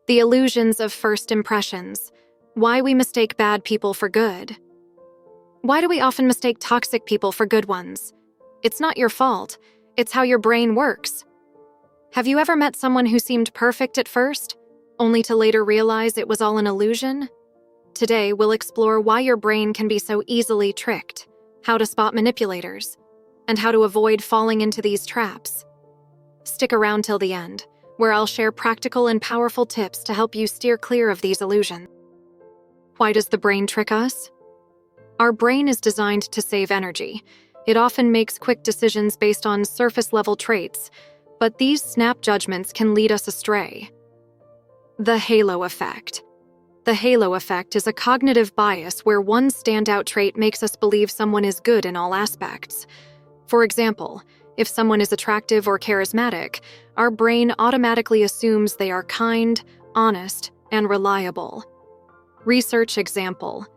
The illusions of first impressions. Why we mistake bad people for good. Why do we often mistake toxic people for good ones? It's not your fault. It's how your brain works. Have you ever met someone who seemed perfect at first, only to later realize it was all an illusion? Today, we'll explore why your brain can be so easily tricked, how to spot manipulators, and how to avoid falling into these traps. Stick around till the end, where I'll share practical and powerful tips to help you steer clear of these illusions. Why does the brain trick us? Our brain is designed to save energy. It often makes quick decisions based on surface-level traits, but these snap judgments can lead us astray. The halo effect. The halo effect is a cognitive bias where one standout trait makes us believe someone is good in all aspects. For example, if someone is attractive or charismatic, our brain automatically assumes they are kind, honest, and reliable. Research example.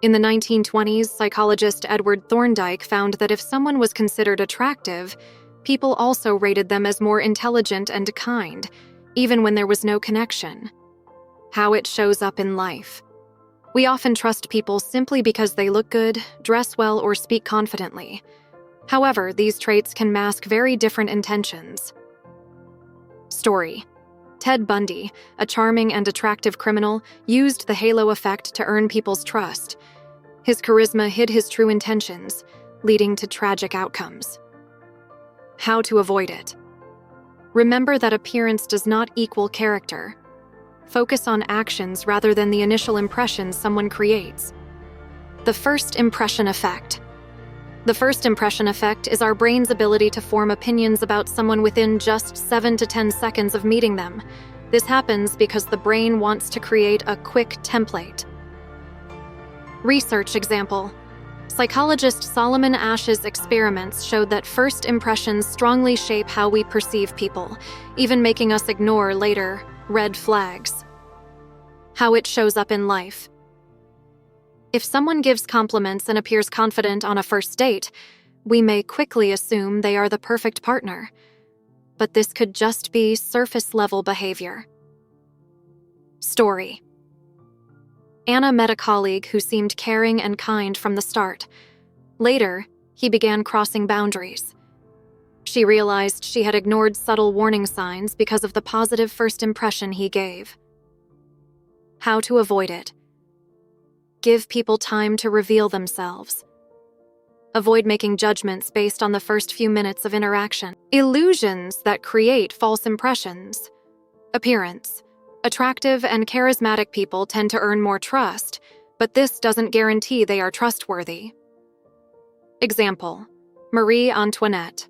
In the 1920s, psychologist Edward Thorndike found that if someone was considered attractive, people also rated them as more intelligent and kind, even when there was no connection. How it shows up in life. We often trust people simply because they look good, dress well, or speak confidently. However, these traits can mask very different intentions. Story. Ted Bundy, a charming and attractive criminal, used the halo effect to earn people's trust. His charisma hid his true intentions, leading to tragic outcomes. How to avoid it. Remember that appearance does not equal character. Focus on actions rather than the initial impressions someone creates. The first impression effect. The first impression effect is our brain's ability to form opinions about someone within just 7 to 10 seconds of meeting them. This happens because the brain wants to create a quick template. Research example. Psychologist Solomon Asch's experiments showed that first impressions strongly shape how we perceive people, even making us ignore later red flags. How it shows up in life. If someone gives compliments and appears confident on a first date, we may quickly assume they are the perfect partner. But this could just be surface-level behavior. Story. Anna met a colleague who seemed caring and kind from the start. Later, he began crossing boundaries. She realized she had ignored subtle warning signs because of the positive first impression he gave. How to avoid it. Give people time to reveal themselves. Avoid making judgments based on the first few minutes of interaction. Illusions that create false impressions. Appearance. Attractive and charismatic people tend to earn more trust, but this doesn't guarantee they are trustworthy. Example. Marie Antoinette.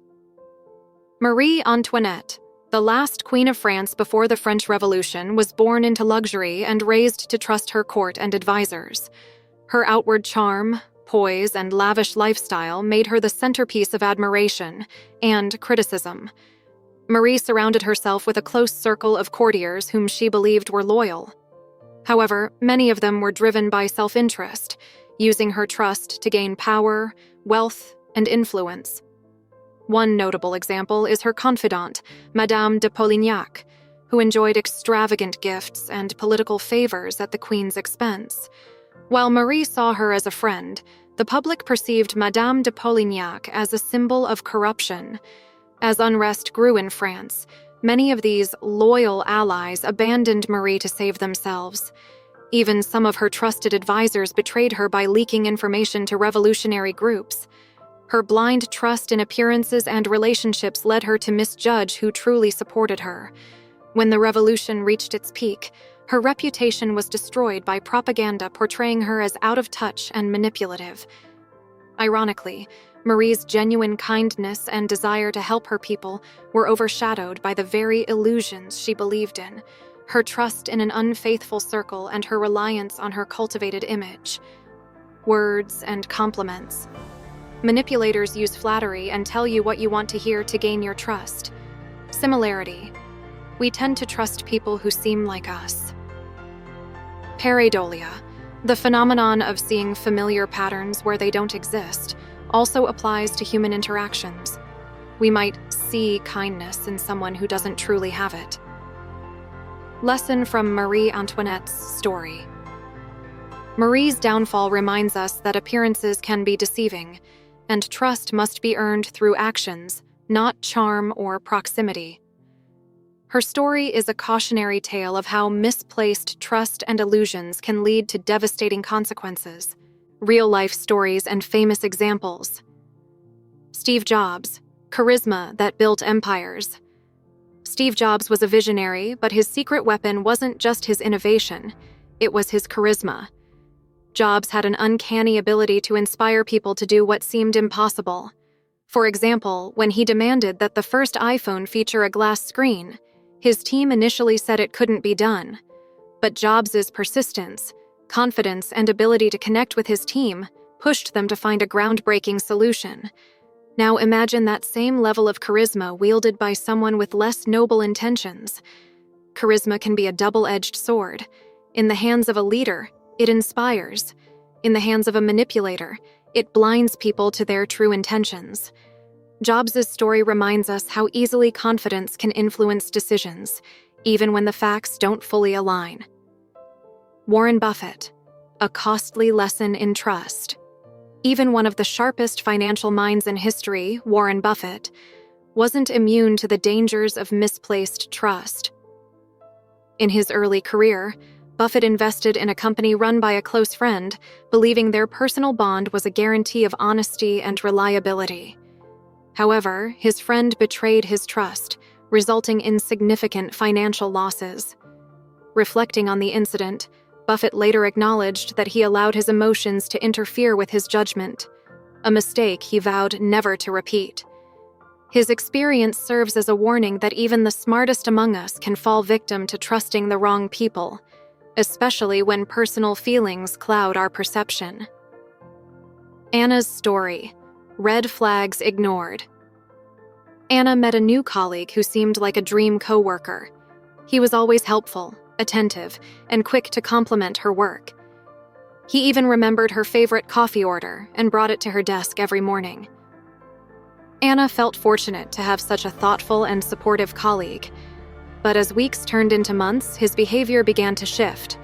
Marie Antoinette, the last queen of France before the French Revolution, was born into luxury and raised to trust her court and advisors. Her outward charm, poise, and lavish lifestyle made her the centerpiece of admiration and criticism. Marie surrounded herself with a close circle of courtiers whom she believed were loyal. However, many of them were driven by self-interest, using her trust to gain power, wealth, and influence. One notable example is her confidant, Madame de Polignac, who enjoyed extravagant gifts and political favors at the queen's expense. While Marie saw her as a friend, the public perceived Madame de Polignac as a symbol of corruption. As unrest grew in France, many of these loyal allies abandoned Marie to save themselves. Even some of her trusted advisors betrayed her by leaking information to revolutionary groups. Her blind trust in appearances and relationships led her to misjudge who truly supported her. When the revolution reached its peak, her reputation was destroyed by propaganda portraying her as out of touch and manipulative. Ironically, Marie's genuine kindness and desire to help her people were overshadowed by the very illusions she believed in, her trust in an unfaithful circle and her reliance on her cultivated image. Words and compliments. Manipulators use flattery and tell you what you want to hear to gain your trust. Similarity. We tend to trust people who seem like us. Pareidolia, the phenomenon of seeing familiar patterns where they don't exist, also applies to human interactions. We might see kindness in someone who doesn't truly have it. Lesson from Marie Antoinette's story. Marie's downfall reminds us that appearances can be deceiving, and trust must be earned through actions, not charm or proximity. Her story is a cautionary tale of how misplaced trust and illusions can lead to devastating consequences. Real-life stories and famous examples. Steve Jobs, charisma that built empires. Steve Jobs was a visionary, but his secret weapon wasn't just his innovation, it was his charisma. Jobs had an uncanny ability to inspire people to do what seemed impossible. For example, when he demanded that the first iPhone feature a glass screen, his team initially said it couldn't be done. But Jobs' persistence, confidence, and ability to connect with his team pushed them to find a groundbreaking solution. Now imagine that same level of charisma wielded by someone with less noble intentions. Charisma can be a double-edged sword. In the hands of a leader, it inspires. In the hands of a manipulator, it blinds people to their true intentions. Jobs' story reminds us how easily confidence can influence decisions, even when the facts don't fully align. Warren Buffett, a costly lesson in trust. Even one of the sharpest financial minds in history, Warren Buffett, wasn't immune to the dangers of misplaced trust. In his early career, Buffett invested in a company run by a close friend, believing their personal bond was a guarantee of honesty and reliability. However, his friend betrayed his trust, resulting in significant financial losses. Reflecting on the incident, Buffett later acknowledged that he allowed his emotions to interfere with his judgment, a mistake he vowed never to repeat. His experience serves as a warning that even the smartest among us can fall victim to trusting the wrong people, especially when personal feelings cloud our perception. Anna's story. Red flags ignored. Anna met a new colleague who seemed like a dream coworker. He was always helpful, attentive, and quick to compliment her work. He even remembered her favorite coffee order and brought it to her desk every morning. Anna felt fortunate to have such a thoughtful and supportive colleague. But as weeks turned into months, his behavior began to shift.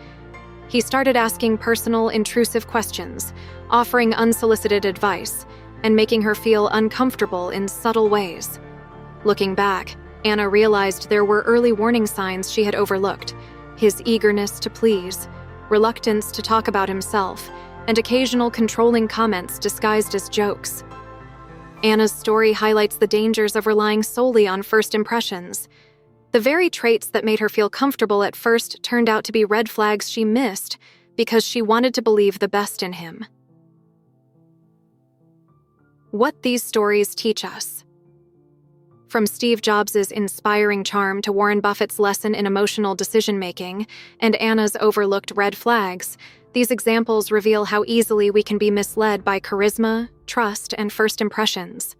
He started asking personal, intrusive questions, offering unsolicited advice, and making her feel uncomfortable in subtle ways. Looking back, Anna realized there were early warning signs she had overlooked: his eagerness to please, reluctance to talk about himself, and occasional controlling comments disguised as jokes. Anna's story highlights the dangers of relying solely on first impressions. The very traits that made her feel comfortable at first turned out to be red flags she missed because she wanted to believe the best in him. What these stories teach us. From Steve Jobs' inspiring charm to Warren Buffett's lesson in emotional decision-making and Anna's overlooked red flags, these examples reveal how easily we can be misled by charisma, trust, and first impressions.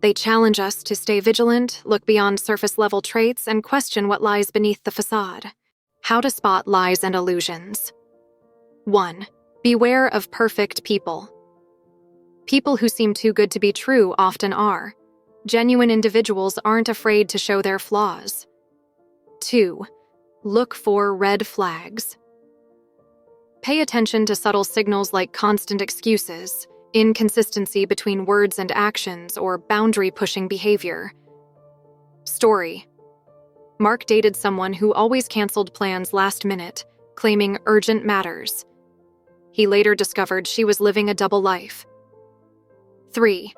They challenge us to stay vigilant, look beyond surface-level traits, and question what lies beneath the facade. How to spot lies and illusions. 1. Beware of perfect people. People who seem too good to be true often are. Genuine individuals aren't afraid to show their flaws. 2. Look for red flags. Pay attention to subtle signals like constant excuses, inconsistency between words and actions, or boundary-pushing behavior. Story. Mark dated someone who always canceled plans last minute, claiming urgent matters. He later discovered she was living a double life. 3.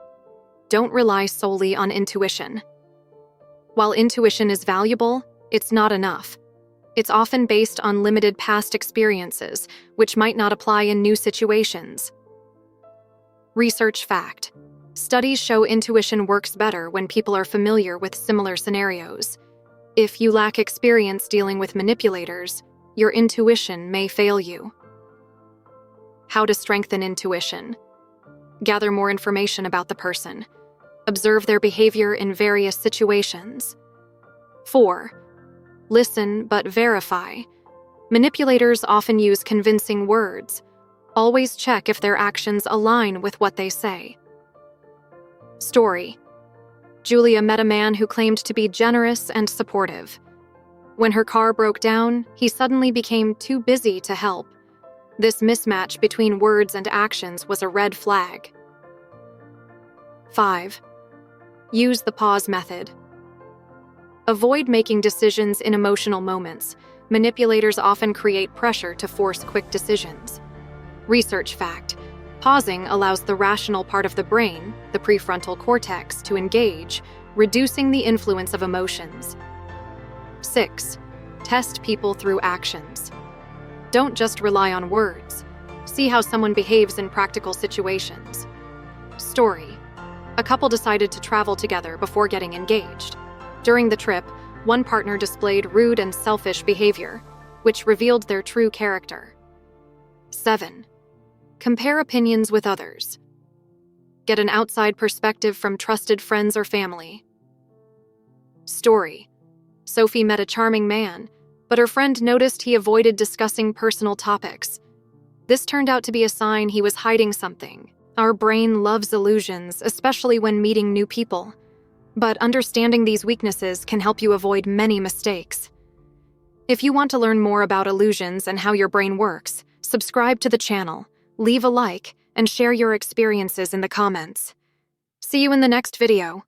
Don't rely solely on intuition. While intuition is valuable, it's not enough. It's often based on limited past experiences, which might not apply in new situations. Research fact. Studies show intuition works better when people are familiar with similar scenarios. If you lack experience dealing with manipulators, your intuition may fail you. How to strengthen intuition. Gather more information about the person. Observe their behavior in various situations. 4. Listen but verify. Manipulators often use convincing words. Always check if their actions align with what they say. Story. Julia met a man who claimed to be generous and supportive. When her car broke down, he suddenly became too busy to help. This mismatch between words and actions was a red flag. 5. Use the pause method. Avoid making decisions in emotional moments. Manipulators often create pressure to force quick decisions. Research fact: pausing allows the rational part of the brain, the prefrontal cortex, to engage, reducing the influence of emotions. 6. Test people through actions. Don't just rely on words. See how someone behaves in practical situations. Story: a couple decided to travel together before getting engaged. During the trip, one partner displayed rude and selfish behavior, which revealed their true character. 7. Compare opinions with others. Get an outside perspective from trusted friends or family. Story: Sophie met a charming man, but her friend noticed he avoided discussing personal topics. This turned out to be a sign he was hiding something. Our brain loves illusions, especially when meeting new people. But understanding these weaknesses can help you avoid many mistakes. If you want to learn more about illusions and how your brain works, subscribe to the channel, leave a like, and share your experiences in the comments. See you in the next video.